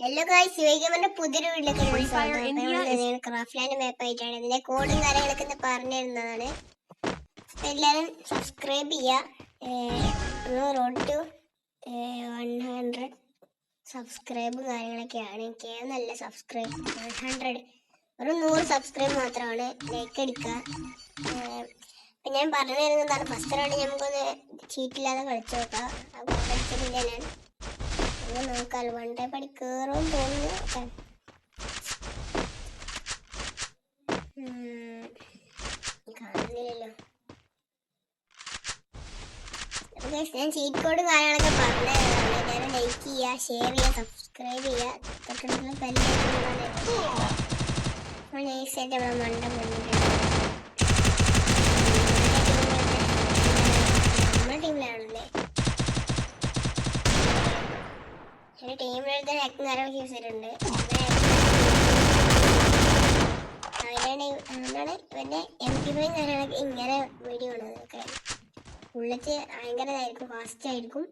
Hello guys, ശിവഗമന്റെ പുതിയൊരു വീട്ടിലേക്ക് craft മാപ്പ് ആയിട്ടാണ് ഇതിന്റെ കോഡും കാര്യങ്ങളൊക്കെ പറഞ്ഞു തരുന്നതാണ്. എല്ലാവരും സബ്സ്ക്രൈബ് ചെയ്യുക. റോഡ് ടു 100 സബ്സ്ക്രൈബ് കാര്യങ്ങളൊക്കെയാണ്. എനിക്ക് നല്ല സബ്സ്ക്രൈബ് 100 ഒരു 100 സബ്സ്ക്രൈബ് മാത്രമാണ്. ലൈക്ക് അടിക്കുക. അപ്പം ഞാൻ പറഞ്ഞു തരുന്നതാണ്. ഫസ്റ്റ് റൗണ്ട് നമുക്കൊന്ന് ചീറ്റില്ലാതെ കളിച്ചു നോക്കാം. അപ്പോൾ കളിച്ചിട്ടില്ല ഞാൻ നോക്കാം. വൺ ടൈപ്പ് അടി കയറും തോന്നുന്നു. കാണുന്നില്ലല്ലോ. ഞാൻ ചീറ്റ് കോഡ് കാര്യങ്ങളൊക്കെ പറഞ്ഞു എല്ലാവരും ലൈക്ക് ചെയ്യുക, ഷെയർ ചെയ്യുക, സബ്സ്ക്രൈബ് ചെയ്യുക. തൊട്ടടുത്തുള്ള നൈസായിട്ട് അവിടെ മണ്ട പൊന്നിട്ടുണ്ട്. നമ്മുടെ ടീമിലാണല്ലേ. എൻ്റെ ടീമിലെടുത്ത ഹാക്കും കാര്യങ്ങളൊക്കെ യൂസ് ചെയ്തിട്ടുണ്ട്. അതുകൊണ്ടാണ് ഇവൻ്റെ MP5 കാര്യങ്ങളൊക്കെ ഇങ്ങനെ വീഡിയോ ആണ്. ഒക്കെ ബുള്ളറ്റ് ഭയങ്കര ഇതായിരിക്കും, ഫാസ്റ്റ് ആയിരിക്കും.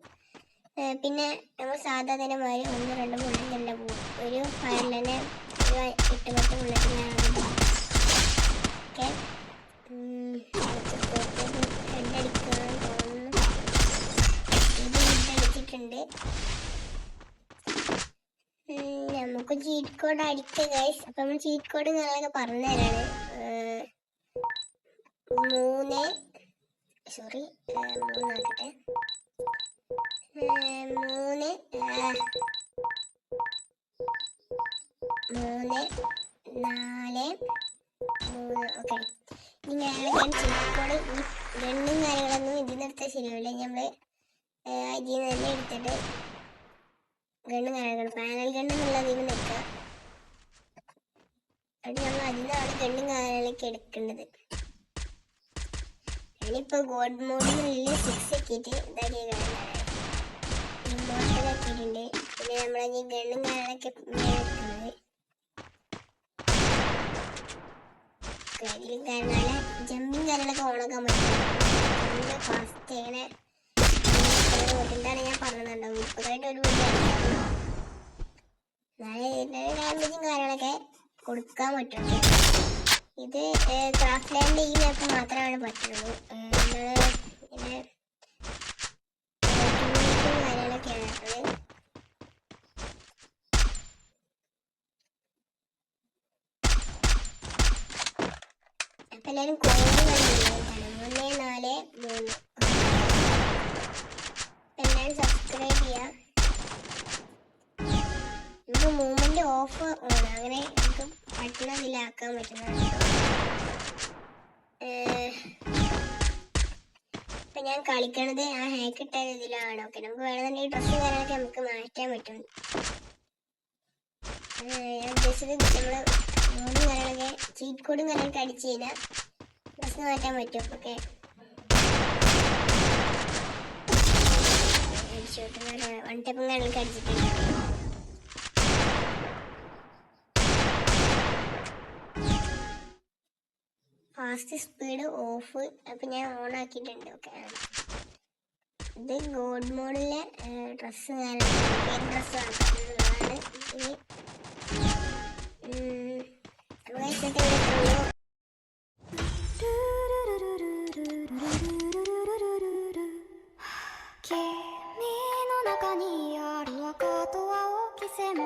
പിന്നെ നമ്മൾ സാധാ തന്നെ മാതിരി 1-2 ബുള്ളറ്റിലല്ല പോകും. ഒരു ഫയറിൽ തന്നെ 8-10 ബുള്ളറ്റ് ഓക്കെ. ഹെഡ് അടിക്കാൻ തോന്നുന്നു. ഇത് ഹെഡ് അടിച്ചിട്ടുണ്ട്. നമുക്ക് ചീറ്റ് കോഡ് അടിക്കുക ഗൈസ്. അപ്പം നമ്മൾ ചീറ്റ് കോഡ് കാര്യങ്ങളൊക്കെ പറഞ്ഞു തരാണ്. 3 ആക്കട്ടെ. 3 4 ഓക്കെ. ഇനി ഞാൻ ചീറ്റ് കോഡ് ഈ ഗണ്ണും കാര്യങ്ങളൊന്നും ഇതിൽ നിന്ന് എടുത്താൽ ശരിയാവില്ല. നമ്മൾ ഇതിൽ നിന്ന് തന്നെ എടുത്തിട്ട് ഗണ്ണും കാര്യങ്ങളും പാനൽ ഗണ്ണ് എന്നുള്ളതിൽ നിൽക്കുക. അത് നമ്മൾ അതിനാണ് ഗണ്ണും കാര്യങ്ങളൊക്കെ എടുക്കേണ്ടത്. ഞാനിപ്പോൾ ഗോഡ് മോഡിനുള്ളിൽ 6 ആക്കിയിട്ട് ഇതാക്കിയ കാര്യങ്ങളാണ് ഇമോട്ടലാക്കിയിട്ടുണ്ട്. പിന്നെ നമ്മളതിന് ഗണ്ണും കാര്യങ്ങളൊക്കെ എടുക്കുന്നത് ഇതിലും കാര്യങ്ങളല്ല. ജമ്പിങ് കാര്യങ്ങളൊക്കെ ഓണാക്കാൻ പറ്റും. നല്ല ഫാസ്റ്റ് അങ്ങനെ എന്താണ് ഞാൻ പറഞ്ഞിട്ടുണ്ടാവും. ഇപ്പോഴായിട്ട് ഒരു ഡാമേജും കാര്യങ്ങളൊക്കെ കൊടുക്കാൻ പറ്റും. ഇത് ക്രാഫ്റ്റ് ലാൻഡ് ഈ മാപ്പ് മാത്രമാണ് പറ്റുള്ളൂ. പിന്നെ കാര്യങ്ങളൊക്കെയാണ് ഉള്ളത്. അപ്പം എല്ലാവരും കോഡ് കണ്ടിട്ടാണ് 343. എല്ലാവരും സബ്സ്ക്രൈബ് ചെയ്യുക. നമുക്ക് മൂവ്മെന്റ് ഓഫ് ഓൺ അങ്ങനെ നമുക്ക് പറ്റുന്ന ഇതിലാക്കാൻ പറ്റുന്നതാണ്. ഇപ്പം ഞാൻ കളിക്കണത് ആ ഹാക്ക് ഇട്ട ഇതിലാണ്. ഓക്കെ, നമുക്ക് വേണമെന്നുണ്ടെങ്കിൽ ഡ്രസ്സും കാര്യങ്ങളൊക്കെ നമുക്ക് മാറ്റാൻ പറ്റും. ഞാൻ ഉദ്ദേശിച്ചത് നമ്മൾ മോഡും കാര്യങ്ങളൊക്കെ ചീറ്റ് കോഡും കാര്യങ്ങളൊക്കെ അടിച്ചു കഴിഞ്ഞാൽ ഡ്രസ്സ് മാറ്റാൻ പറ്റും. ഓക്കെ, വൺ ടൈപ്പും കാര്യങ്ങളൊക്കെ അടിച്ചിട്ടുണ്ട്. ഫാസ്റ്റ് സ്പീഡ് ഓഫ് അപ്പം ഞാൻ ഓൺ ആക്കിയിട്ടുണ്ട്. ഓക്കെ, ഇത് ഗോഡ് മോഡിലെ ഡ്രസ്സ് ഡ്രസ്സ് ആക്കുന്നതാണ്. ഇനി君の中にある赤と青き線